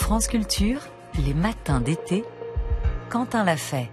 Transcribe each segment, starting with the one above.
France Culture, les matins d'été, Quentin l'a fait.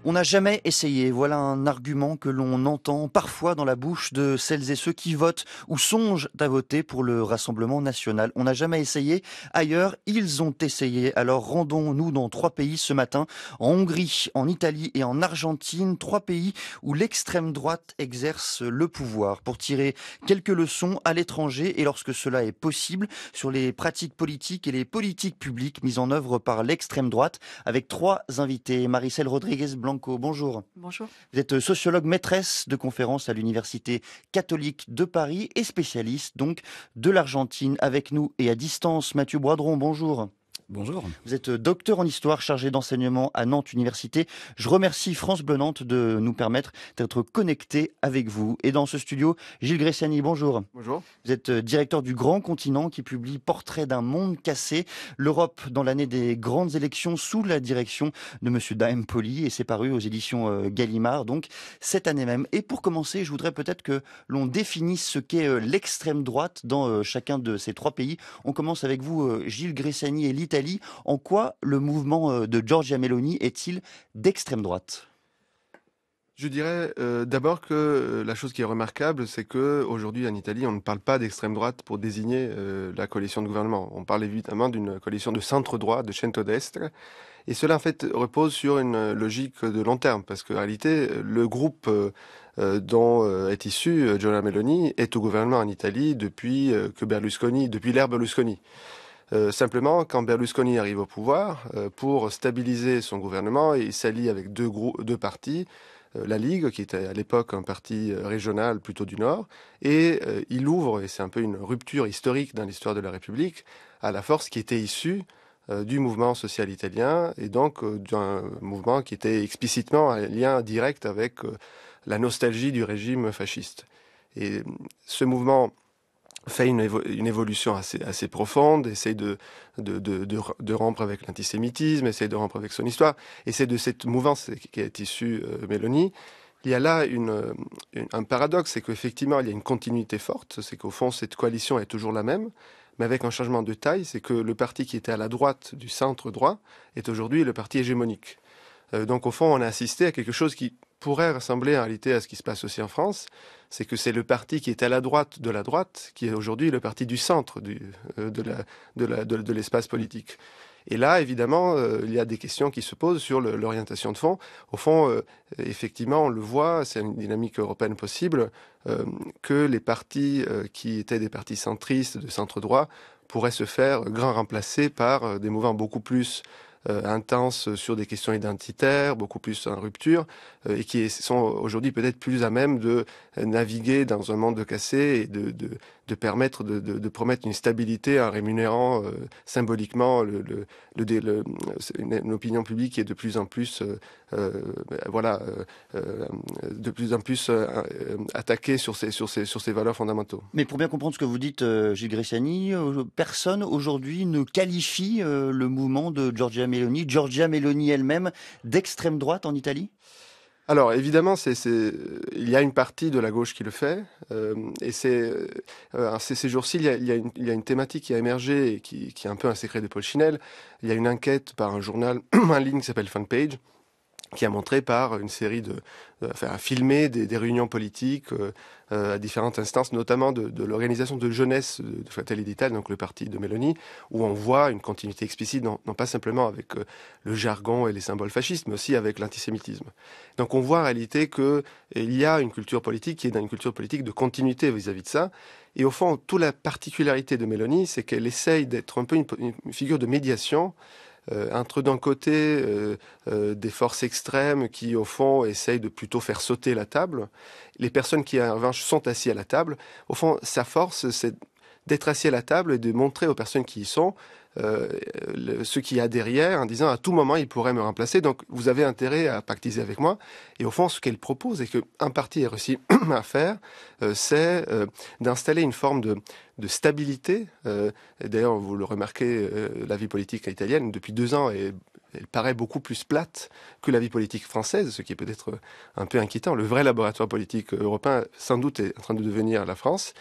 On n'a jamais essayé, voilà un argument que l'on entend parfois dans la bouche de celles et ceux qui votent ou songent à voter pour le Rassemblement national. On n'a jamais essayé, ailleurs ils ont essayé. Alors rendons-nous dans 3 pays ce matin, en Hongrie, en Italie et en Argentine, 3 pays où l'extrême droite exerce le pouvoir pour tirer quelques leçons à l'étranger et lorsque cela est possible sur les pratiques politiques et les politiques publiques mises en œuvre par l'extrême droite avec 3 invités. Maricel Rodriguez-Blanco, bonjour. Bonjour. Vous êtes sociologue maîtresse de conférences à l'Université catholique de Paris et spécialiste donc de l'Argentine. Avec nous et à distance, Mathieu Boidron, bonjour. Bonjour. Vous êtes docteur en histoire chargé d'enseignement à Nantes Université. Je remercie France Bleu Nantes de nous permettre d'être connectés avec vous. Et dans ce studio, Gilles Gressiani, bonjour. Bonjour. Vous êtes directeur du Grand Continent qui publie Portrait d'un monde cassé, l'Europe dans l'année des grandes élections sous la direction de Monsieur Dahem Poli et c'est paru aux éditions Gallimard, donc cette année même. Et pour commencer, je voudrais peut-être que l'on définisse ce qu'est l'extrême droite dans chacun de ces 3 pays. On commence avec vous, Gilles Gressiani et l'Italie. En quoi le mouvement de Giorgia Meloni est-il d'extrême droite ? Je dirais d'abord que la chose qui est remarquable, c'est qu'aujourd'hui en Italie, on ne parle pas d'extrême droite pour désigner la coalition de gouvernement. On parle évidemment d'une coalition de centre-droit, de centrodestra. Et cela en fait repose sur une logique de long terme, parce qu'en réalité, le groupe dont est issu Giorgia Meloni est au gouvernement en Italie depuis l'ère Berlusconi. Simplement, quand Berlusconi arrive au pouvoir, pour stabiliser son gouvernement, il s'allie avec deux partis, la Ligue, qui était à l'époque un parti régional plutôt du Nord, et il ouvre, et c'est un peu une rupture historique dans l'histoire de la République, à la force qui était issue du mouvement social italien, et donc d'un mouvement qui était explicitement en lien direct avec la nostalgie du régime fasciste. Et ce mouvement fait une évolution assez profonde, essaye de rompre avec l'antisémitisme, essaye de rompre avec son histoire. Et c'est de cette mouvance qui est issue Meloni. Il y a là un paradoxe, c'est qu'effectivement, il y a une continuité forte, c'est qu'au fond, cette coalition est toujours la même, mais avec un changement de taille, c'est que le parti qui était à la droite du centre-droit est aujourd'hui le parti hégémonique. Donc au fond, on a assisté à quelque chose qui pourrait ressembler en réalité à ce qui se passe aussi en France, c'est que c'est le parti qui est à la droite de la droite qui est aujourd'hui le parti du centre de l'espace politique. Et là, évidemment, il y a des questions qui se posent sur l'orientation de fond. Au fond, effectivement, on le voit, c'est une dynamique européenne possible, que les partis qui étaient des partis centristes de centre-droit pourraient se faire grand remplacer par des mouvements beaucoup plus intenses sur des questions identitaires, beaucoup plus en rupture, et qui sont aujourd'hui peut-être plus à même de naviguer dans un monde cassé et de permettre de promettre une stabilité en rémunérant symboliquement une opinion publique qui est de plus en plus attaquée sur ses valeurs fondamentaux. Mais pour bien comprendre ce que vous dites, Gilles Gressiani, personne aujourd'hui ne qualifie le mouvement de Giorgia Meloni elle-même d'extrême droite en Italie ? Alors évidemment, il y a une partie de la gauche qui le fait, et ces jours-ci, il y a une thématique qui a émergé et qui est un peu un secret de Polichinelle. Il y a une enquête par un journal en ligne qui s'appelle Fanpage, qui a montré par une série a filmé des réunions politiques à différentes instances, notamment de l'organisation de jeunesse de Fratelli d'Italia, donc le parti de Meloni, où on voit une continuité explicite, non pas simplement avec le jargon et les symboles fascistes, mais aussi avec l'antisémitisme. Donc on voit en réalité qu'il y a une culture politique qui est dans une culture politique de continuité vis-à-vis de ça. Et au fond, toute la particularité de Meloni, c'est qu'elle essaye d'être un peu une figure de médiation entre d'un côté des forces extrêmes qui, au fond, essayent de plutôt faire sauter la table. Les personnes qui, en revanche, sont assises à la table, au fond, sa force, c'est d'être assis à la table et de montrer aux personnes qui y sont ce qu'il y a derrière, en disant à tout moment, il pourrait me remplacer, donc vous avez intérêt à pactiser avec moi. Et au fond, ce qu'elle propose, et qu'un parti a réussi à faire, c'est d'installer une forme de stabilité. Et d'ailleurs, vous le remarquez, la vie politique italienne, depuis 2 ans, elle paraît beaucoup plus plate que la vie politique française, ce qui est peut-être un peu inquiétant. Le vrai laboratoire politique européen, sans doute, est en train de devenir la France.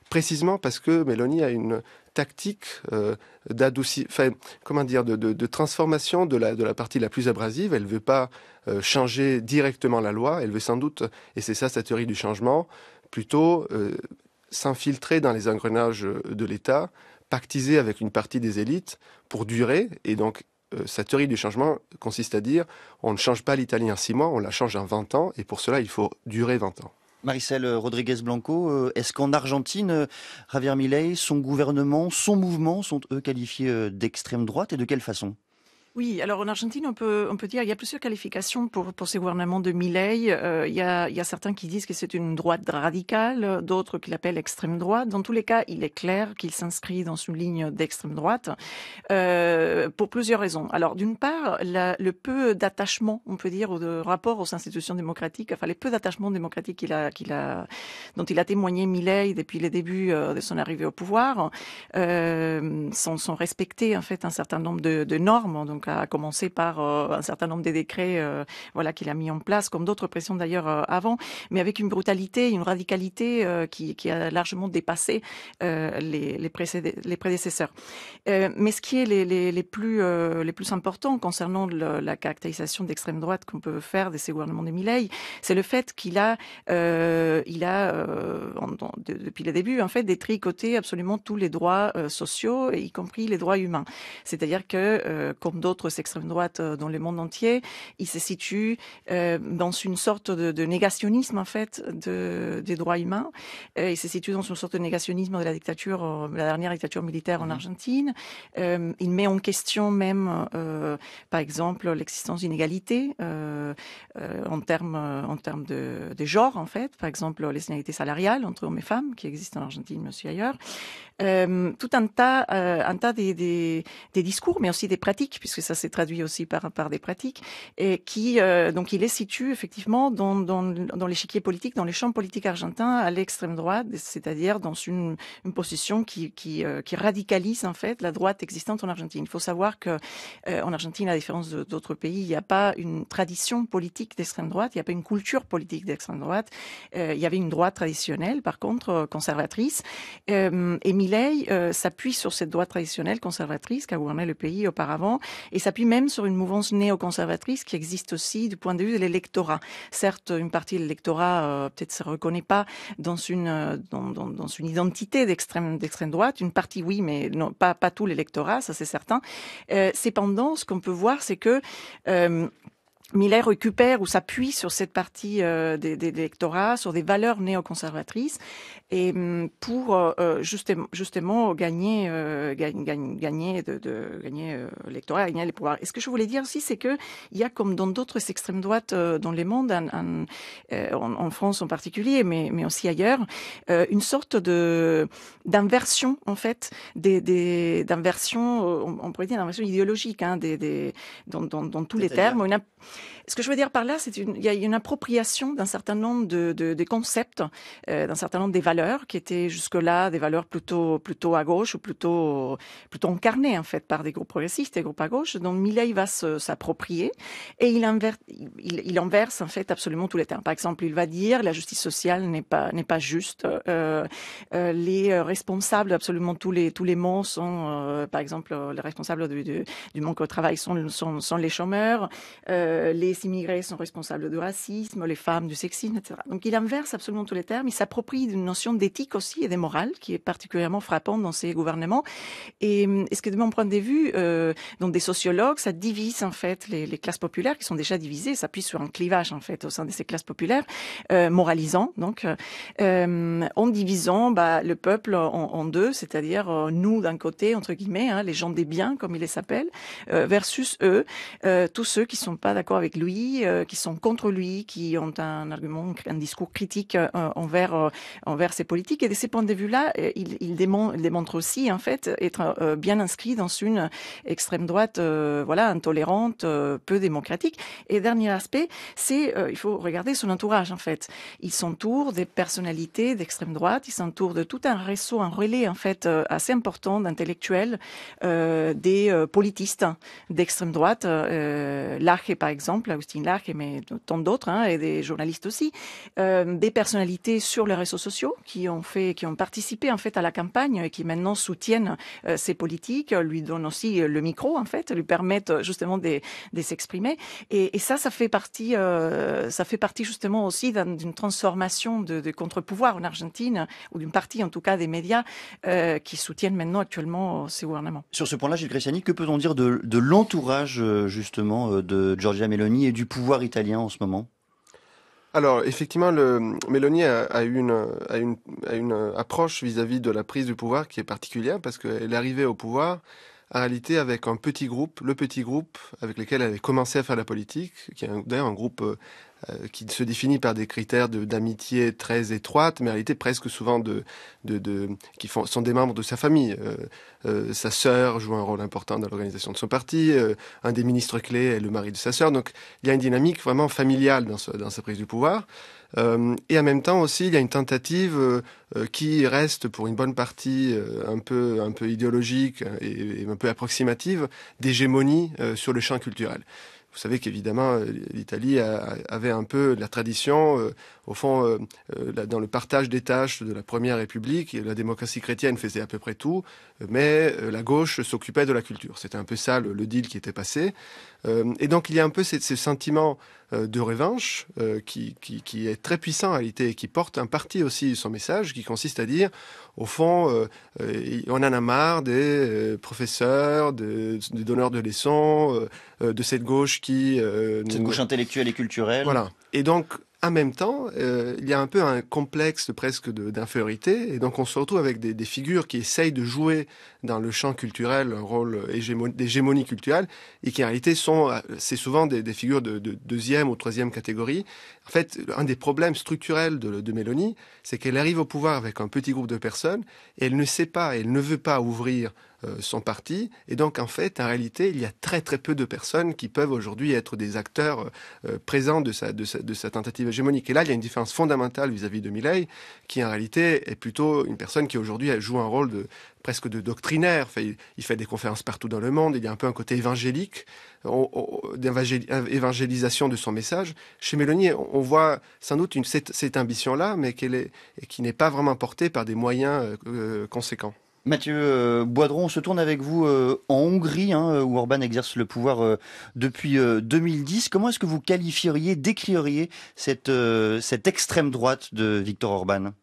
Précisément parce que Meloni a une tactique de transformation de la partie la plus abrasive. Elle veut pas changer directement la loi. Elle veut sans doute, et c'est ça sa théorie du changement, plutôt s'infiltrer dans les engrenages de l'État, pactiser avec une partie des élites pour durer. Et donc, sa théorie du changement consiste à dire on ne change pas l'Italie en 6 mois, on la change en 20 ans. Et pour cela, il faut durer 20 ans. Maricel Rodriguez Blanco, est-ce qu'en Argentine, Javier Milei, son gouvernement, son mouvement sont eux qualifiés d'extrême droite et de quelle façon ? Oui, alors en Argentine, on peut dire il y a plusieurs qualifications pour ces gouvernements de Milei. Il y a certains qui disent que c'est une droite radicale, d'autres qui l'appellent extrême droite. Dans tous les cas, il est clair qu'il s'inscrit dans une ligne d'extrême droite pour plusieurs raisons. Alors d'une part, le peu d'attachement, on peut dire, au rapport aux institutions démocratiques, enfin les peu d'attachement démocratique dont il a témoigné Milei depuis les débuts de son arrivée au pouvoir, sont respectés en fait un certain nombre de normes. Donc à commencer par un certain nombre de décrets qu'il a mis en place, comme d'autres pressions d'ailleurs avant, mais avec une brutalité, une radicalité qui a largement dépassé les prédécesseurs. Mais ce qui est les plus importants concernant la caractérisation d'extrême droite qu'on peut faire de ces gouvernements de Milei, c'est le fait qu'il a depuis le début en fait détricoté absolument tous les droits sociaux, y compris les droits humains. C'est-à-dire que comme d'autres extrêmes droites dans le monde entier, il se situe dans une sorte de négationnisme en fait des droits humains. Il se situe dans une sorte de négationnisme de la dictature, la dernière dictature militaire en Argentine. Il met en question même, par exemple, l'existence d'inégalités en termes de genre en fait. Par exemple, les inégalités salariales entre hommes et femmes qui existent en Argentine mais aussi ailleurs. Tout un tas des discours, mais aussi des pratiques, puisque ça s'est traduit aussi par des pratiques, et qui donc il les situe effectivement dans l'échiquier politique, dans les champs politiques argentins à l'extrême droite, c'est-à-dire dans une position qui radicalise en fait la droite existante en Argentine. Il faut savoir que en Argentine, à la différence d'autres pays, il n'y a pas une tradition politique d'extrême droite, il n'y a pas une culture politique d'extrême droite. Il y avait une droite traditionnelle, par contre conservatrice, et Milei s'appuie sur cette droite traditionnelle conservatrice qui a gouverné le pays auparavant, et s'appuie même sur une mouvance néoconservatrice qui existe aussi du point de vue de l'électorat. Certes, une partie de l'électorat peut-être se reconnaît pas dans une identité d'extrême droite. Une partie oui, mais non, pas tout l'électorat, ça c'est certain. Cependant, ce qu'on peut voir, c'est que Milei récupère ou s'appuie sur cette partie des électorats, sur des valeurs néoconservatrices, et pour justement gagner l'électorat, gagner les pouvoirs. Et ce que je voulais dire aussi, c'est que il y a, comme dans d'autres extrêmes droites dans le monde, en France en particulier, mais aussi ailleurs, une sorte d'inversion en fait, d'inversion, on pourrait dire d'inversion idéologique, dans tous les termes. Ce que je veux dire par là, il y a une appropriation d'un certain nombre de concepts, d'un certain nombre des valeurs qui étaient jusque-là des valeurs plutôt à gauche ou plutôt incarnées en fait par des groupes progressistes, des groupes à gauche. Donc Milei va s'approprier et il inverse en fait absolument tous les termes. Par exemple, il va dire la justice sociale n'est pas juste. Les responsables absolument tous les maux sont, par exemple, les responsables du manque au travail sont les chômeurs. Les immigrés sont responsables du racisme, les femmes du sexisme, etc. Donc il inverse absolument tous les termes. Il s'approprie d'une notion d'éthique aussi et de morale qui est particulièrement frappante dans ces gouvernements. Et ce que de mon point de vue, donc des sociologues, ça divise en fait les classes populaires qui sont déjà divisées, s'appuie sur un clivage en fait au sein de ces classes populaires, moralisant donc en divisant le peuple en deux, c'est-à-dire nous d'un côté entre guillemets, les gens des biens comme il les appelle, versus eux, tous ceux qui sont pas d'accord avec lui, qui sont contre lui, qui ont un discours critique envers ses politiques. Et de ces points de vue-là, il démontre aussi en fait être bien inscrit dans une extrême droite, intolérante, peu démocratique. Et dernier aspect, c'est il faut regarder son entourage en fait. Il s'entoure des personnalités d'extrême droite, il s'entoure de tout un réseau, un relais en fait assez important d'intellectuels, des politistes d'extrême droite. Laje, par exemple, exemple, Agustin Lark, mais tant d'autres, et des journalistes aussi, des personnalités sur les réseaux sociaux qui ont participé en fait à la campagne et qui maintenant soutiennent ses politiques, lui donnent aussi le micro en fait, lui permettent justement de s'exprimer. Et ça fait partie justement aussi d'une transformation de contre-pouvoir en Argentine, ou d'une partie en tout cas des médias qui soutiennent maintenant actuellement ces gouvernements. Sur ce point-là, Gilles Cresciani, que peut-on dire de l'entourage justement de Giorgia Meloni et du pouvoir italien en ce moment? Alors, effectivement, Meloni a une approche vis-à-vis de la prise du pouvoir qui est particulière parce qu'elle est arrivée au pouvoir en réalité avec un petit groupe, le petit groupe avec lequel elle avait commencé à faire la politique, qui est d'ailleurs un groupe qui se définit par des critères d'amitié très étroite, mais en réalité presque souvent sont des membres de sa famille. Sa sœur joue un rôle important dans l'organisation de son parti. Un des ministres clés est le mari de sa sœur. Donc il y a une dynamique vraiment familiale dans sa prise du pouvoir. Et en même temps aussi, il y a une tentative qui reste pour une bonne partie un peu idéologique et un peu approximative d'hégémonie sur le champ culturel. Vous savez qu'évidemment, l'Italie avait un peu la tradition, au fond, dans le partage des tâches de la Première République, la démocratie chrétienne faisait à peu près tout, mais la gauche s'occupait de la culture. C'était un peu ça le deal qui était passé. Et donc il y a un peu ce sentiment de revanche qui est très puissant en réalité et qui porte un parti aussi son message, qui consiste à dire, au fond, on en a marre des professeurs, des donneurs de leçons, de cette gauche cette gauche intellectuelle et culturelle. Voilà. Et donc, en même temps, il y a un peu un complexe presque d'infériorité, et donc on se retrouve avec des figures qui essayent de jouer dans le champ culturel un rôle d'hégémonie culturelle, et qui en réalité c'est souvent des figures de deuxième ou troisième catégorie. En fait, un des problèmes structurels de Meloni, c'est qu'elle arrive au pouvoir avec un petit groupe de personnes, et elle ne sait pas, elle ne veut pas ouvrir son parti, et donc en fait, en réalité, il y a très très peu de personnes qui peuvent aujourd'hui être des acteurs présents de sa tentative hégémonique. Et là, il y a une différence fondamentale vis-à-vis de Milei, qui en réalité est plutôt une personne qui aujourd'hui joue un rôle presque de doctrinaire. Enfin, il fait des conférences partout dans le monde, il y a un peu un côté évangélique, d'évangélisation de son message. Chez Meloni, on voit sans doute cette ambition-là, mais qui n'est pas vraiment portée par des moyens conséquents. Mathieu Boidron, on se tourne avec vous en Hongrie, où Orban exerce le pouvoir depuis 2010. Comment est-ce que vous décririez cette extrême droite de Viktor Orban ?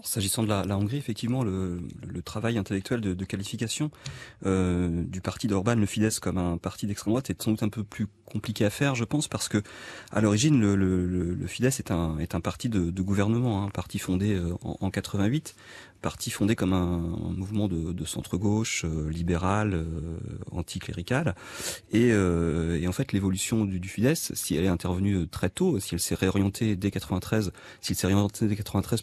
S'agissant de la Hongrie, effectivement, le travail intellectuel de qualification du parti d'Orban, le Fidesz, comme un parti d'extrême droite, est sans doute un peu plus compliqué à faire, je pense, parce que à l'origine, le Fidesz est un parti de gouvernement, un parti fondé en 88, parti fondé comme un mouvement de centre-gauche, libéral, anticlérical, et en fait l'évolution du Fidesz, si elle est intervenue très tôt, si elle s'est réorientée dès 93,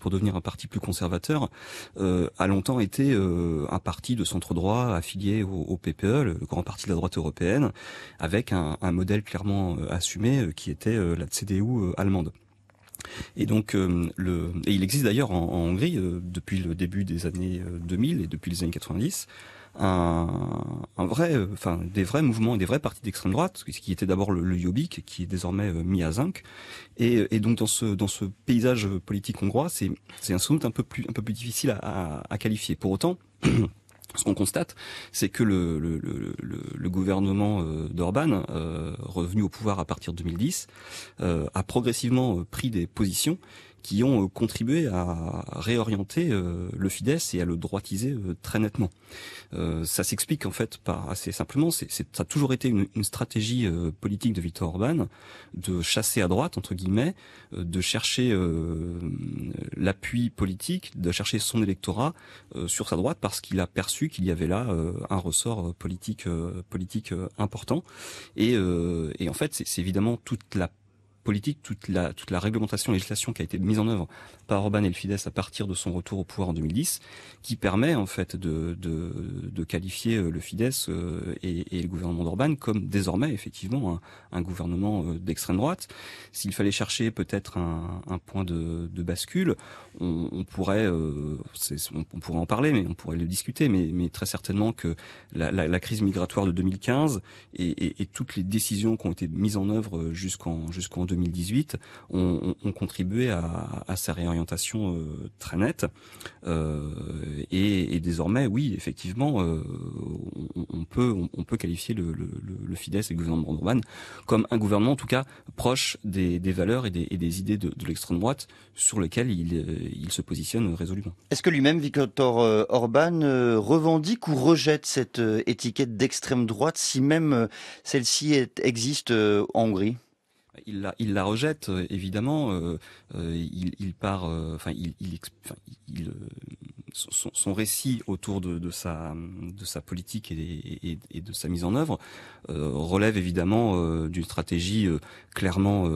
pour devenir un parti plus conservateur, a longtemps été un parti de centre-droit affilié au PPE, le grand parti de la droite européenne, avec un modèle clairement assumé qui était la CDU allemande. Et donc, et il existe d'ailleurs en Hongrie depuis le début des années 2000 et depuis les années 90 des vrais mouvements et des vrais partis d'extrême droite, qui était d'abord le Jobbik, qui est désormais mis à zinc. Et donc dans ce paysage politique hongrois, c'est sans doute un peu plus difficile à qualifier. Pour autant, ce qu'on constate, c'est que le gouvernement d'Orban, revenu au pouvoir à partir de 2010, a progressivement pris des positions qui ont contribué à réorienter le Fidesz et à le droitiser très nettement. Ça s'explique en fait assez simplement. Ça a toujours été une stratégie politique de Viktor Orban de chasser à droite, entre guillemets, de chercher l'appui politique, de chercher son électorat sur sa droite, parce qu'il a perçu qu'il y avait là un ressort politique important. Et en fait, c'est évidemment toute la politique, toute la réglementation, législation qui a été mise en œuvre par Orban et le Fidesz à partir de son retour au pouvoir en 2010, qui permet en fait de qualifier le Fidesz et le gouvernement d'Orban comme désormais effectivement un gouvernement d'extrême droite. S'il fallait chercher peut-être un point de bascule, on pourrait en parler, mais on pourrait le discuter, mais très certainement que la crise migratoire de 2015 et toutes les décisions qui ont été mises en œuvre jusqu'en 2018 ont contribué à sa réorientation très nette. Et désormais, oui, effectivement, on peut qualifier le Fidesz et le gouvernement d'Orban comme un gouvernement, en tout cas, proche des valeurs et des idées de l'extrême droite sur lesquelles il se positionne résolument. Est-ce que lui-même, Viktor Orban, revendique ou rejette cette étiquette d'extrême droite, si même celle-ci existe en Hongrie ? Il la rejette évidemment. Son récit autour de sa politique et de sa mise en œuvre relève évidemment d'une stratégie clairement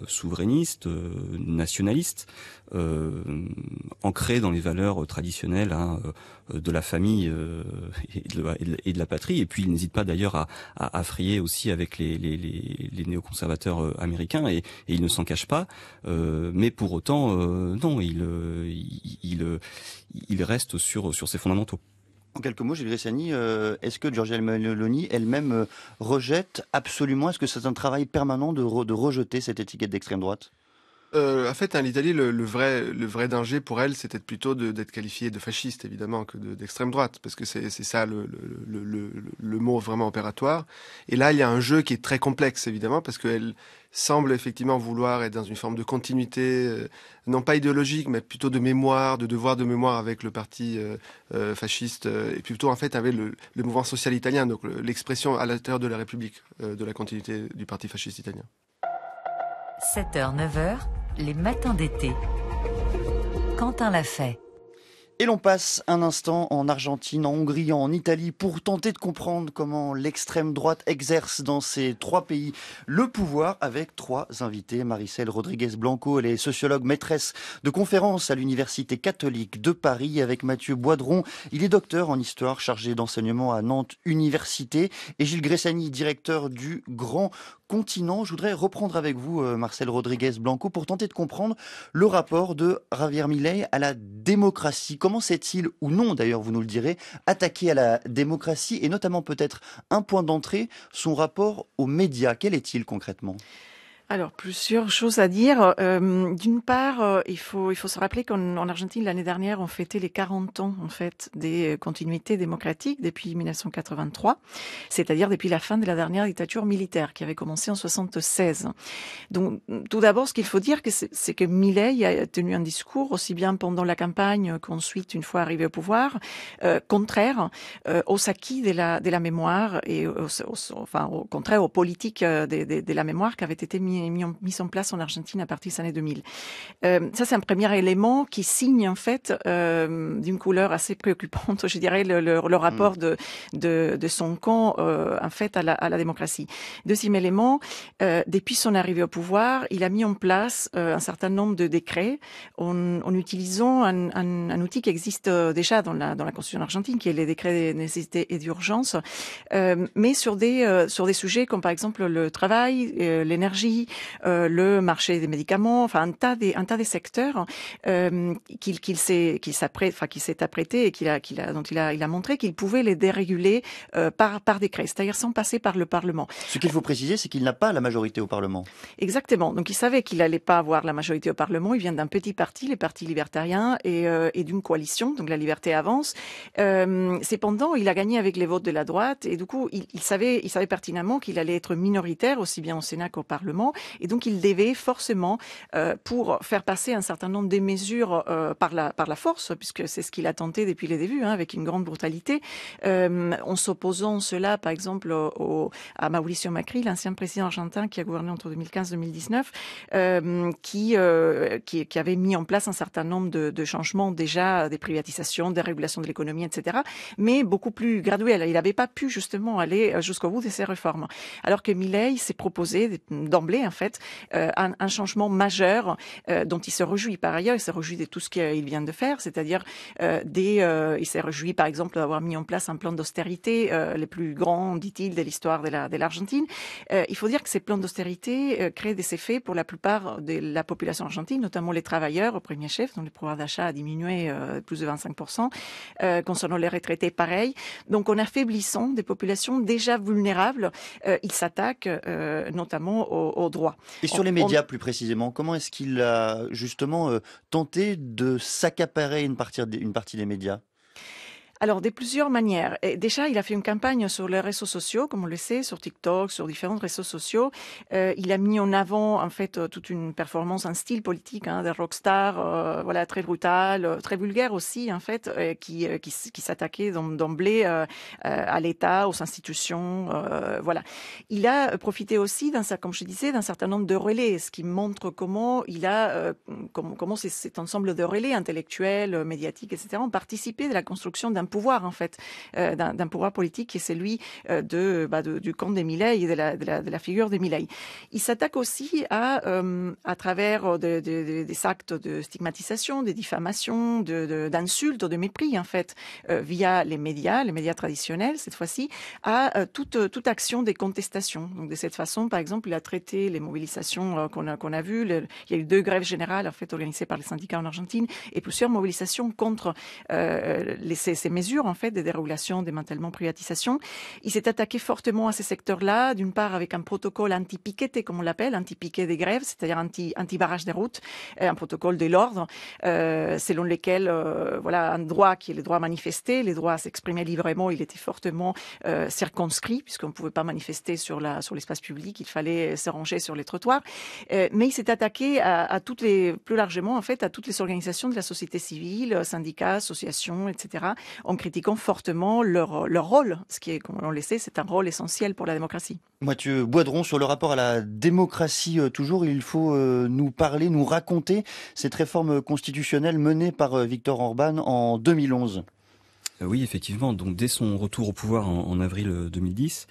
souverainiste, nationaliste, ancrée dans les valeurs traditionnelles de la famille et de la patrie. Et puis il n'hésite pas d'ailleurs à frayer aussi avec les néoconservateurs américains et il ne s'en cache pas. Mais pour autant, non, il reste sur ses fondamentaux. En quelques mots, Gilles Gressani, est-ce que Giorgia Meloni elle-même rejette absolument, est-ce que c'est un travail permanent de rejeter cette étiquette d'extrême droite ? En fait, l'Italie, le vrai danger pour elle, c'était plutôt d'être qualifiée de fasciste, évidemment, que d'extrême droite, parce que c'est ça le mot vraiment opératoire. Et là, il y a un jeu qui est très complexe, évidemment, parce qu'elle semble effectivement vouloir être dans une forme de continuité, non pas idéologique, mais plutôt de mémoire, de devoir de mémoire avec le parti fasciste, et plutôt en fait avec le mouvement social italien, donc l'expression à l'intérieur de la République de la continuité du parti fasciste italien. 7h, 9h, les matins d'été. Quentin l'a fait. Et l'on passe un instant en Argentine, en Hongrie, en Italie pour tenter de comprendre comment l'extrême droite exerce dans ces trois pays le pouvoir avec trois invités. Maricel Rodriguez Blanco, elle est sociologue maîtresse de conférences à l'Université catholique de Paris avec Mathieu Boidron. Il est docteur en histoire chargé d'enseignement à Nantes Université et Gilles Gressani, directeur du Grand Continent. Je voudrais reprendre avec vous, Marcel Rodriguez Blanco, pour tenter de comprendre le rapport de Javier Milei à la démocratie. Comment s'est-il, ou non d'ailleurs, vous nous le direz, attaqué à la démocratie et notamment peut-être un point d'entrée, son rapport aux médias. Quel est-il concrètement ? Alors, plusieurs choses à dire. D'une part, il faut se rappeler qu'en Argentine, l'année dernière, on fêtait les 40 ans, en fait, des continuités démocratiques depuis 1983, c'est-à-dire depuis la fin de la dernière dictature militaire qui avait commencé en 1976. Donc, tout d'abord, ce qu'il faut dire, c'est que Milei a tenu un discours, aussi bien pendant la campagne qu'ensuite, une fois arrivé au pouvoir, contraire aux acquis de la mémoire et au contraire aux politiques de la mémoire qui avaient été mis en place en Argentine à partir des années 2000. Ça, c'est un premier élément qui signe en fait d'une couleur assez préoccupante, je dirais, le rapport de son camp en fait à la démocratie. Deuxième élément, depuis son arrivée au pouvoir, il a mis en place un certain nombre de décrets en utilisant un outil qui existe déjà dans la Constitution argentine, qui est les décrets de nécessité et d'urgence, mais sur des sujets comme par exemple le travail, l'énergie, le marché des médicaments, enfin un tas des secteurs qu'il s'est apprêté et dont il a montré qu'il pouvait les déréguler par décret, c'est-à-dire sans passer par le Parlement. Ce qu'il faut préciser, c'est qu'il n'a pas la majorité au Parlement. Exactement. Donc il savait qu'il n'allait pas avoir la majorité au Parlement. Il vient d'un petit parti, les partis libertariens, et d'une coalition, donc la Liberté Avance. Cependant, il a gagné avec les votes de la droite et du coup, il savait pertinemment qu'il allait être minoritaire aussi bien au Sénat qu'au Parlement. Et donc, il devait forcément, pour faire passer un certain nombre de mesures par la force, puisque c'est ce qu'il a tenté depuis les débuts, avec une grande brutalité, en s'opposant cela, par exemple, à Mauricio Macri, l'ancien président argentin qui a gouverné entre 2015 et 2019, qui avait mis en place un certain nombre de changements déjà, des privatisations, des régulations de l'économie, etc., mais beaucoup plus graduels. Il n'avait pas pu justement aller jusqu'au bout de ces réformes. Alors que Milei s'est proposé d'emblée en fait un changement majeur dont il se réjouit par ailleurs. Il se réjouit de tout ce qu'il vient de faire, c'est-à-dire il s'est réjoui par exemple d'avoir mis en place un plan d'austérité les plus grands, dit-il, de l'histoire de l'Argentine. Il faut dire que ces plans d'austérité créent des effets pour la plupart de la population argentine, notamment les travailleurs au premier chef, dont le pouvoir d'achat a diminué plus de 25%. Concernant les retraités, pareil. Donc en affaiblissant des populations déjà vulnérables, il s'attaque notamment aux droits. Et sur les médias plus précisément, comment est-ce qu'il a justement tenté de s'accaparer une partie des médias ? Alors, de plusieurs manières. Et déjà, il a fait une campagne sur les réseaux sociaux, comme on le sait, sur TikTok, sur différents réseaux sociaux. Il a mis en avant, en fait, toute une performance, un style politique, de rockstar, voilà, très brutal, très vulgaire aussi, en fait, qui s'attaquait d'emblée à l'État, aux institutions, voilà. Il a profité aussi, comme je disais, d'un certain nombre de relais, ce qui montre comment il a, comment cet ensemble de relais intellectuels, médiatiques, etc., ont participé de la construction d'un pouvoir en fait, d'un pouvoir politique qui est celui du camp des Milei et de la figure des Milei. Il s'attaque aussi à travers des actes de stigmatisation, des diffamations, d'insultes, de mépris en fait, via les médias traditionnels cette fois-ci, à toute action des contestations. Donc de cette façon, par exemple, il a traité les mobilisations qu'on a vues. Il y a eu 2 grèves générales en fait organisées par les syndicats en Argentine et plusieurs mobilisations contre ces mesures en fait de dérégulation, démantèlement, privatisation. Il s'est attaqué fortement à ces secteurs-là, d'une part avec un protocole anti-piqueté, comme on l'appelle, anti-piquet des grèves, c'est-à-dire anti-barrage des routes, un protocole de l'ordre, selon lequel un droit qui est le droit à manifester, les droits à s'exprimer librement, il était fortement circonscrit, puisqu'on ne pouvait pas manifester sur l'espace public, il fallait se ranger sur les trottoirs. Mais il s'est attaqué plus largement en fait, à toutes les organisations de la société civile, syndicats, associations, etc., en critiquant fortement leur rôle, ce qui est, comme on le sait, c'est un rôle essentiel pour la démocratie. Mathieu Boidron, sur le rapport à la démocratie, toujours, il faut nous parler, nous raconter cette réforme constitutionnelle menée par Viktor Orban en 2011. Oui, effectivement. Donc, dès son retour au pouvoir en avril 2010,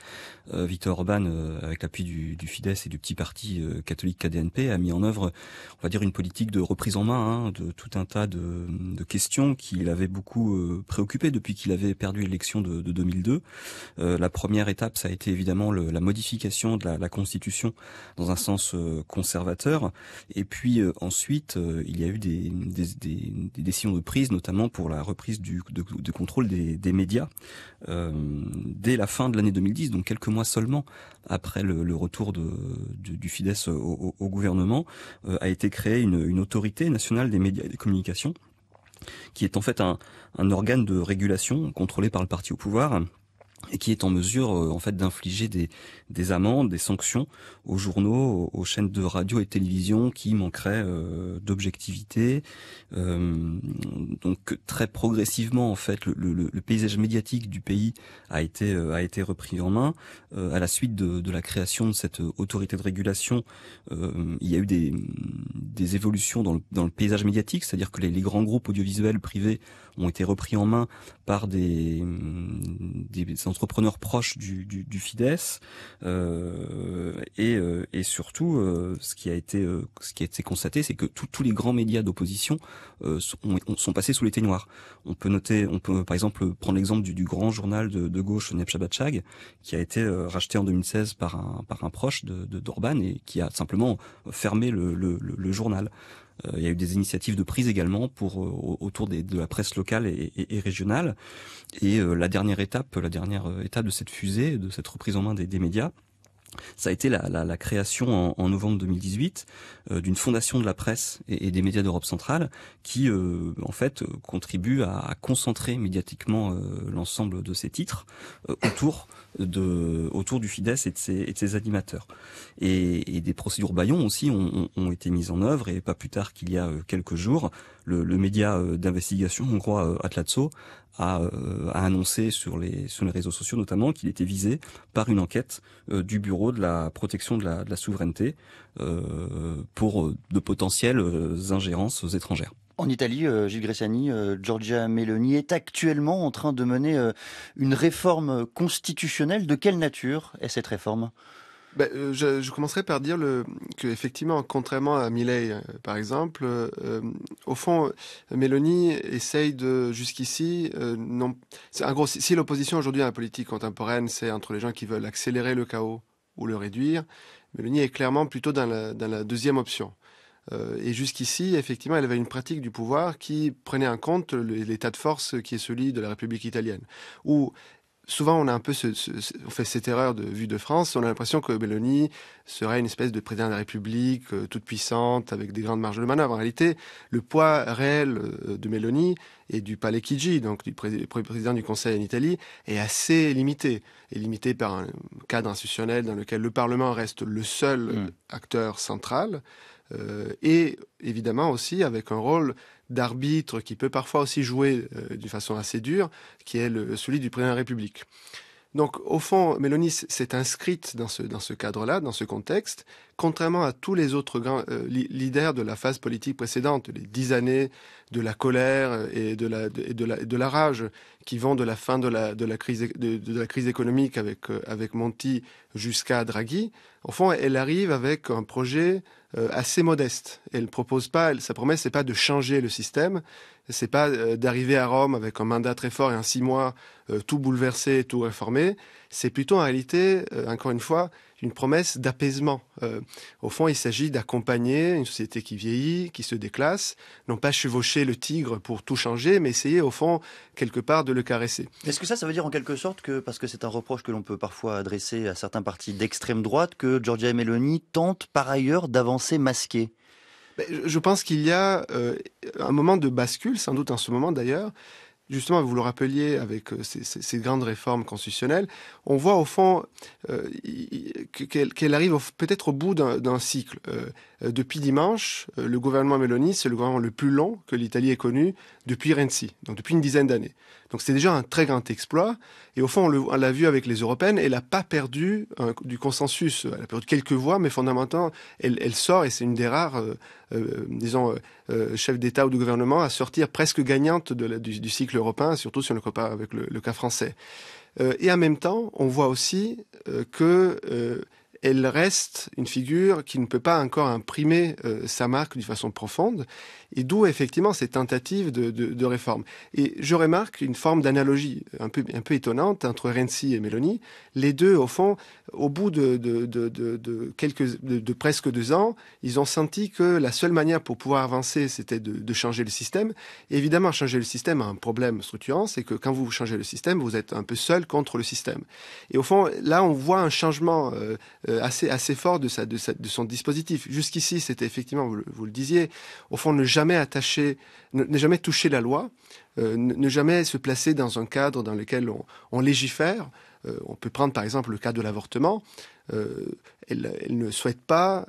Viktor Orban, avec l'appui du Fidesz et du petit parti catholique KDNP, a mis en œuvre, on va dire, une politique de reprise en main de tout un tas de questions qui l'avaient beaucoup préoccupé depuis qu'il avait perdu l'élection de 2002. La première étape, ça a été évidemment la modification de la Constitution dans un sens conservateur. Et puis ensuite, il y a eu des décisions de prise, notamment pour la reprise de contrôle des médias dès la fin de l'année 2010, donc quelques mois seulement après le retour du Fidesz au gouvernement, a été créée une autorité nationale des médias et des communications, qui est en fait un organe de régulation contrôlé par le parti au pouvoir, et qui est en mesure en fait d'infliger des amendes, des sanctions aux journaux, aux chaînes de radio et de télévision qui manqueraient d'objectivité. Donc très progressivement en fait le paysage médiatique du pays a été repris en main à la suite de la création de cette autorité de régulation. Il y a eu des évolutions dans le paysage médiatique, c'est-à-dire que les grands groupes audiovisuels privés ont été repris en main par des entrepreneurs proches du Fidesz, et surtout ce qui a été constaté, c'est que tous les grands médias d'opposition sont passés sous l'éteignoir. On peut par exemple prendre l'exemple du grand journal de gauche Nepchabadchag, qui a été racheté en 2016 par un proche d'Orban et qui a simplement fermé le journal. Il y a eu des initiatives de prise également autour de la presse locale et régionale. Et la dernière étape de cette fusée, de cette reprise en main des médias, ça a été la création en novembre 2018 d'une fondation de la presse et des médias d'Europe centrale qui en fait contribue à concentrer médiatiquement l'ensemble de ces titres autour du Fidesz et de ses animateurs. Et des procédures bâillons aussi ont été mises en œuvre, et pas plus tard qu'il y a quelques jours, le média d'investigation hongrois Atlatso a annoncé sur les réseaux sociaux notamment qu'il était visé par une enquête du Bureau de la protection de la souveraineté pour de potentielles ingérences étrangères. En Italie, Gilles Gressani, Giorgia Meloni est actuellement en train de mener une réforme constitutionnelle. De quelle nature est cette réforme ? Je commencerai par dire que effectivement, contrairement à Milei, par exemple, au fond, Mélanie essaye jusqu'ici, en gros, si l'opposition aujourd'hui à la politique contemporaine, c'est entre les gens qui veulent accélérer le chaos ou le réduire, Mélanie est clairement plutôt dans la deuxième option. Et jusqu'ici, effectivement, elle avait une pratique du pouvoir qui prenait en compte l'état de force qui est celui de la République italienne, où souvent, on a un peu on fait cette erreur de vue de France. On a l'impression que Meloni serait une espèce de président de la République toute puissante avec des grandes marges de manœuvre. En réalité, le poids réel de Meloni et du Palais Chigi, donc du président du Conseil en Italie, est assez limité. Est limité par un cadre institutionnel dans lequel le Parlement reste le seul acteur central. Et évidemment aussi avec un rôle d'arbitre qui peut parfois aussi jouer d'une façon assez dure, qui est celui du président de la République. Donc, au fond, Mélanie s'est inscrite dans ce cadre-là, dans ce contexte, contrairement à tous les autres grands leaders de la phase politique précédente, les 10 années de la colère et de la rage qui vont de la fin de la crise économique avec Monti jusqu'à Draghi. Au fond, elle arrive avec un projet assez modeste. Elle propose pas, sa promesse, c'est pas de changer le système, c'est pas d'arriver à Rome avec un mandat très fort et en 6 mois tout bouleverser, tout réformer. C'est plutôt en réalité, encore une fois, une promesse d'apaisement. Au fond, il s'agit d'accompagner une société qui vieillit, qui se déclasse, non pas chevaucher le tigre pour tout changer, mais essayer, au fond, quelque part, de le caresser. Est-ce que ça veut dire en quelque sorte que, parce que c'est un reproche que l'on peut parfois adresser à certains partis d'extrême droite, que Giorgia Meloni tente par ailleurs d'avancer masquée? Je pense qu'il y a un moment de bascule, sans doute en ce moment d'ailleurs. Justement, vous le rappeliez avec ces grandes réformes constitutionnelles, on voit au fond qu'elle arrive peut-être au bout d'un cycle. Depuis dimanche, le gouvernement Meloni, c'est le gouvernement le plus long que l'Italie ait connu depuis Renzi, donc depuis une dizaine d'années. Donc c'est déjà un très grand exploit. Et au fond, on l'a vu avec les européennes, elle n'a pas perdu du consensus. Elle a perdu quelques voix, mais fondamentalement, elle sort, et c'est une des rares, chefs d'État ou de gouvernement à sortir presque gagnante du cycle européen, surtout si on le compare avec le cas français. Et en même temps, on voit aussi elle reste une figure qui ne peut pas encore imprimer sa marque d'une façon profonde, et d'où effectivement ces tentatives de réforme. Et je remarque une forme d'analogie un peu étonnante entre Renzi et Meloni. Les deux, au fond, au bout de presque 2 ans, ils ont senti que la seule manière pour pouvoir avancer, c'était de changer le système. Et évidemment, changer le système a un problème structurant, c'est que quand vous changez le système, vous êtes un peu seul contre le système. Et au fond, là, on voit un changement assez fort de son dispositif. Jusqu'ici, c'était effectivement, vous le disiez, au fond, ne jamais toucher la loi, ne jamais se placer dans un cadre dans lequel on légifère. On peut prendre par exemple le cas de l'avortement. Elle ne souhaite pas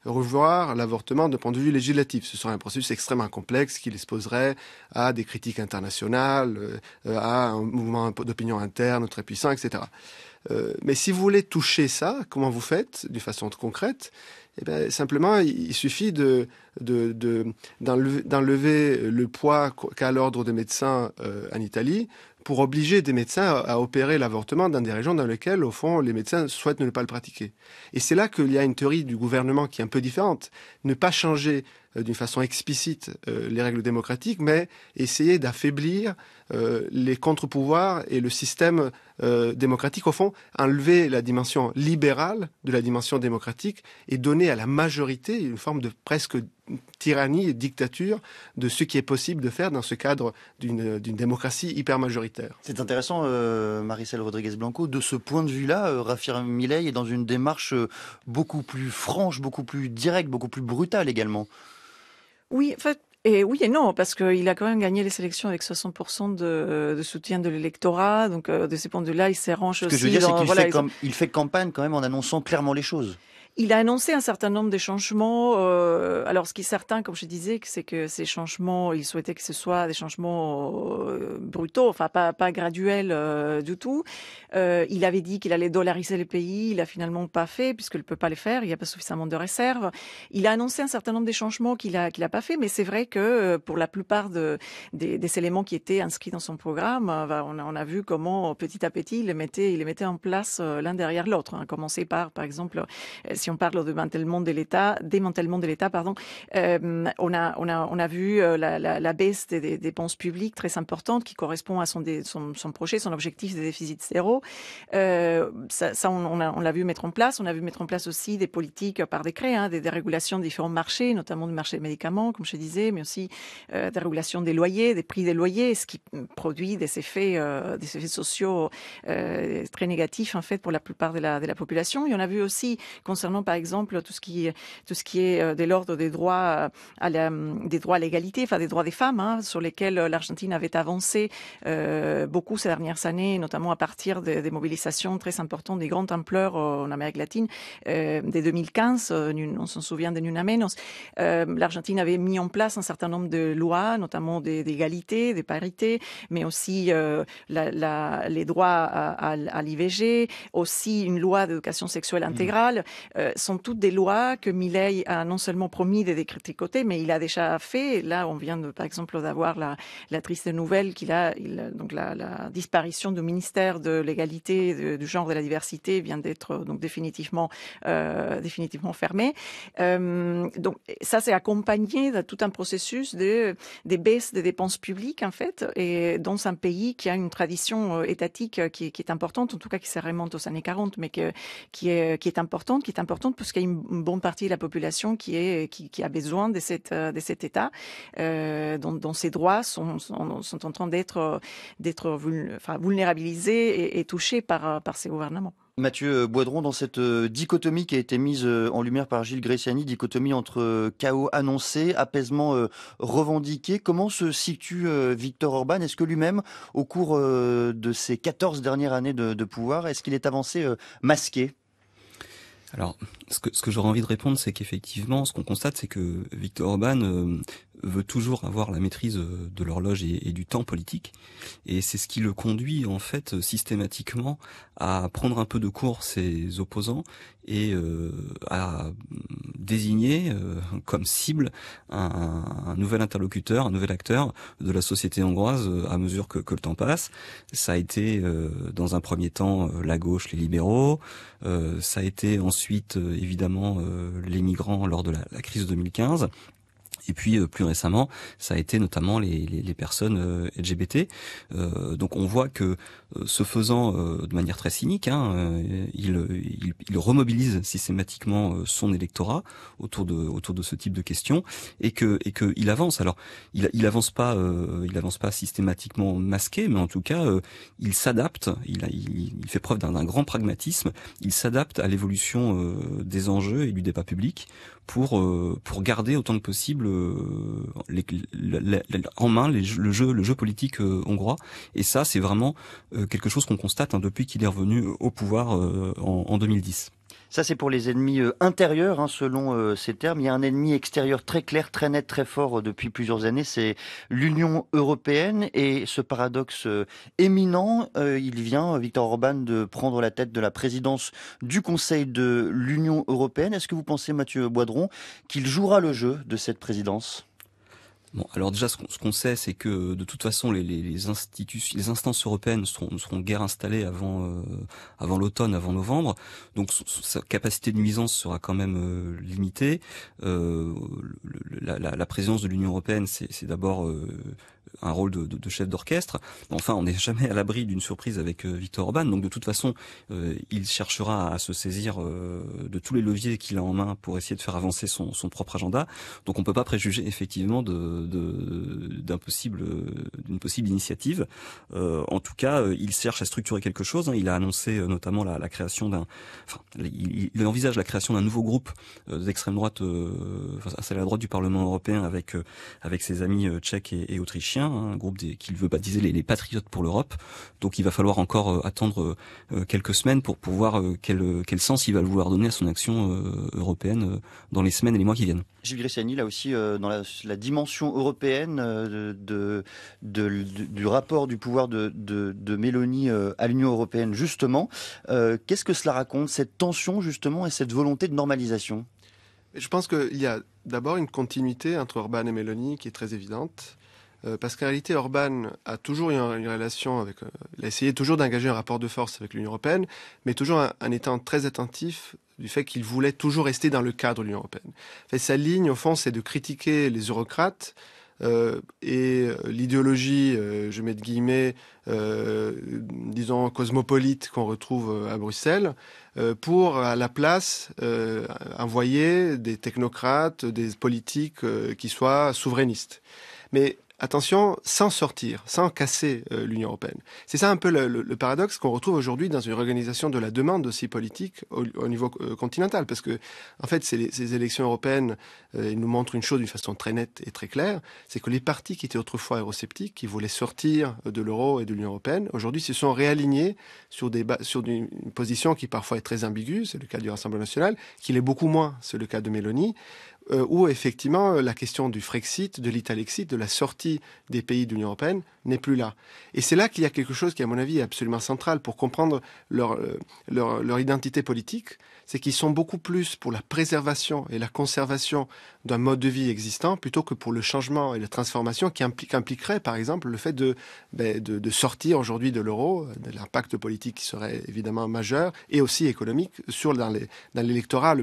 revoir l'avortement d'un point de vue législatif. Ce serait un processus extrêmement complexe qui l'exposerait à des critiques internationales, à un mouvement d'opinion interne très puissant, etc. Mais si vous voulez toucher ça, comment vous faites de façon concrète? Eh bien, simplement, il suffit d'enlever le poids qu'a l'ordre des médecins en Italie pour obliger des médecins à opérer l'avortement dans des régions dans lesquelles, au fond, les médecins souhaitent ne pas le pratiquer. Et c'est là qu'il y a une théorie du gouvernement qui est un peu différente. Ne pas changer d'une façon explicite les règles démocratiques, mais essayer d'affaiblir les contre-pouvoirs et le système démocratique. Au fond, enlever la dimension libérale de la dimension démocratique et donner à la majorité une forme de presque tyrannie et dictature de ce qui est possible de faire dans ce cadre d'une démocratie hyper majoritaire. C'est intéressant, Maricel Rodriguez Blanco. De ce point de vue-là, Javier Milei est dans une démarche beaucoup plus franche, beaucoup plus directe, beaucoup plus brutale également. Oui, en fait, et oui et non, parce qu'il a quand même gagné les élections avec 60% de soutien de l'électorat. Donc, de ces points de vue-là, il s'arrange aussi. Ce que je veux dire, c'est qu'il fait campagne quand même en annonçant clairement les choses. Il a annoncé un certain nombre de changements. Alors, ce qui est certain, comme je disais, c'est que ces changements, il souhaitait que ce soit des changements brutaux, enfin pas graduels du tout. Il avait dit qu'il allait dollariser le pays. Il a finalement pas fait, puisqu'il ne peut pas le faire. Il n'y a pas suffisamment de réserves. Il a annoncé un certain nombre de changements qu'il a pas fait, mais c'est vrai que pour la plupart des éléments qui étaient inscrits dans son programme, on a vu comment petit à petit il les mettait en place l'un derrière l'autre. Hein. Commencer par exemple, si on parle de démantèlement de l'État, pardon, on a vu la baisse des dépenses publiques très importante qui correspond à son projet, son objectif de déficit zéro. Ça on l'a vu mettre en place. On a vu mettre en place aussi des politiques par décret, hein, des dérégulations de différents marchés, notamment du marché des médicaments, comme je disais, mais aussi des régulations des loyers, des prix des loyers, ce qui produit des effets sociaux très négatifs en fait pour la plupart de la population. Et on a vu aussi concernant par exemple tout ce qui est de l'ordre des droits à l'égalité, enfin des droits des femmes, hein, sur lesquels l'Argentine avait avancé beaucoup ces dernières années, notamment à partir des mobilisations très importantes, des grandes ampleurs en Amérique latine dès 2015. On s'en souvient de Nuna Menos. L'Argentine avait mis en place un certain nombre de lois, notamment d'égalité, de parité, mais aussi les droits à l'IVG, aussi une loi d'éducation sexuelle intégrale, sont toutes des lois que Milei a non seulement promis de détricoter, mais il a déjà fait. Là, on vient par exemple d'avoir la triste nouvelle donc la disparition du ministère de l'égalité, du genre, de la diversité vient d'être donc définitivement fermée. Donc ça, c'est accompagné de tout un processus des baisses des dépenses publiques en fait, et dans un pays qui a une tradition étatique qui est importante, en tout cas qui se remonte aux années 40, mais qui est importante parce qu'il y a une bonne partie de la population qui a besoin de cet État dont ses droits sont en train d'être vulnérabilisés et touchés par ces gouvernements. Mathieu Boidron, dans cette dichotomie qui a été mise en lumière par Gilles Gressiani, dichotomie entre chaos annoncé, apaisement revendiqué, comment se situe Viktor Orban? Est-ce que lui-même, au cours de ces 14 dernières années de pouvoir, est-ce qu'il est avancé masqué? Alors, ce que j'aurais envie de répondre, c'est qu'effectivement, ce qu'on constate, c'est que Viktor Orban veut toujours avoir la maîtrise de l'horloge et du temps politique, et c'est ce qui le conduit en fait systématiquement à prendre un peu de court ses opposants et à désigner comme cible un nouvel interlocuteur, un nouvel acteur de la société hongroise à mesure que le temps passe. Ça a été dans un premier temps la gauche, les libéraux, ça a été ensuite évidemment les migrants lors de la crise de 2015. Et puis plus récemment, ça a été notamment les personnes LGBT. Donc on voit que ce faisant de manière très cynique, il remobilise systématiquement son électorat autour de ce type de questions, et que il avance. Alors il avance pas systématiquement masqué, mais en tout cas il s'adapte. Il fait preuve d'un grand pragmatisme. Il s'adapte à l'évolution des enjeux et du débat public pour garder autant que possible en main le jeu politique hongrois. Et ça, c'est vraiment quelque chose qu'on constate depuis qu'il est revenu au pouvoir en 2010. Ça, c'est pour les ennemis intérieurs, selon ces termes. Il y a un ennemi extérieur très clair, très net, très fort depuis plusieurs années, c'est l'Union européenne. Et ce paradoxe éminent, il vient, Viktor Orban, de prendre la tête de la présidence du Conseil de l'Union européenne. Est-ce que vous pensez, Mathieu Boidron, qu'il jouera le jeu de cette présidence ? Bon, alors déjà, ce qu'on sait, c'est que de toute façon, les instances européennes seront guère installées avant l'automne, avant novembre. Donc, sa capacité de nuisance sera quand même limitée. La présidence de l'Union européenne, c'est d'abord un rôle de chef d'orchestre. Enfin, on n'est jamais à l'abri d'une surprise avec Viktor Orban. Donc, de toute façon, il cherchera à se saisir de tous les leviers qu'il a en main pour essayer de faire avancer son propre agenda. Donc, on peut pas préjuger effectivement d'une possible initiative. En tout cas, il cherche à structurer quelque chose. Il a annoncé notamment la création il envisage la création d'un nouveau groupe d'extrême droite, à la droite du Parlement européen avec ses amis tchèques et autrichiens. autrichien, hein, un groupe qu'il veut baptiser les Patriotes pour l'Europe. Donc il va falloir encore attendre quelques semaines pour voir quel sens il va vouloir donner à son action européenne dans les semaines et les mois qui viennent. Gilles Gressani, là aussi, dans la dimension européenne du rapport du pouvoir de Mélanie à l'Union européenne, justement, qu'est-ce que cela raconte, cette tension, justement, et cette volonté de normalisation? Je pense qu'il y a d'abord une continuité entre Orban et Mélanie qui est très évidente. Parce qu'en réalité, Orban a toujours eu une relation avec... il a essayé toujours d'engager un rapport de force avec l'Union européenne, mais toujours en étant très attentif du fait qu'il voulait toujours rester dans le cadre de l'Union européenne. En fait, sa ligne, au fond, c'est de critiquer les eurocrates et l'idéologie, je mets de guillemets, disons cosmopolite qu'on retrouve à Bruxelles, pour à la place envoyer des technocrates, des politiques qui soient souverainistes. Mais attention, sans sortir, sans casser l'Union européenne. C'est ça un peu le paradoxe qu'on retrouve aujourd'hui dans une organisation de la demande aussi politique au niveau continental. Parce que, en fait, ces élections européennes nous montrent une chose d'une façon très nette et très claire, c'est que les partis qui étaient autrefois eurosceptiques, qui voulaient sortir de l'euro et de l'Union européenne, aujourd'hui se sont réalignés sur une position qui parfois est très ambiguë, c'est le cas du Rassemblement national, qui l'est beaucoup moins, c'est le cas de Mélanie, où effectivement la question du Frexit, de l'Italexit, de la sortie des pays de l'Union européenne n'est plus là. Et c'est là qu'il y a quelque chose qui, à mon avis, est absolument central pour comprendre leur identité politique, c'est qu'ils sont beaucoup plus pour la préservation et la conservation d'un mode de vie existant plutôt que pour le changement et la transformation qui impliquerait, par exemple, le fait de sortir aujourd'hui de l'euro, de l'impact politique qui serait évidemment majeur et aussi économique dans l'électorat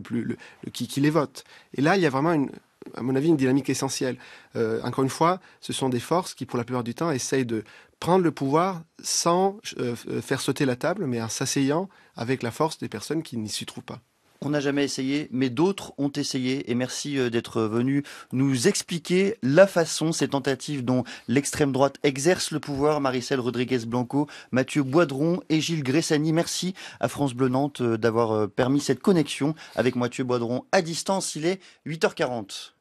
qui les vote. Et là, il y a vraiment à mon avis, une dynamique essentielle. Encore une fois, ce sont des forces qui, pour la plupart du temps, essayent de prendre le pouvoir sans faire sauter la table, mais en s'asseyant avec la force des personnes qui n'y s'y trouvent pas. On n'a jamais essayé, mais d'autres ont essayé. Et merci d'être venu nous expliquer la façon, ces tentatives dont l'extrême droite exerce le pouvoir. Maricel Rodriguez-Blanco, Mathieu Boidron et Gilles Gressani. Merci à France Bleu Nantes d'avoir permis cette connexion avec Mathieu Boidron à distance. Il est 8h40.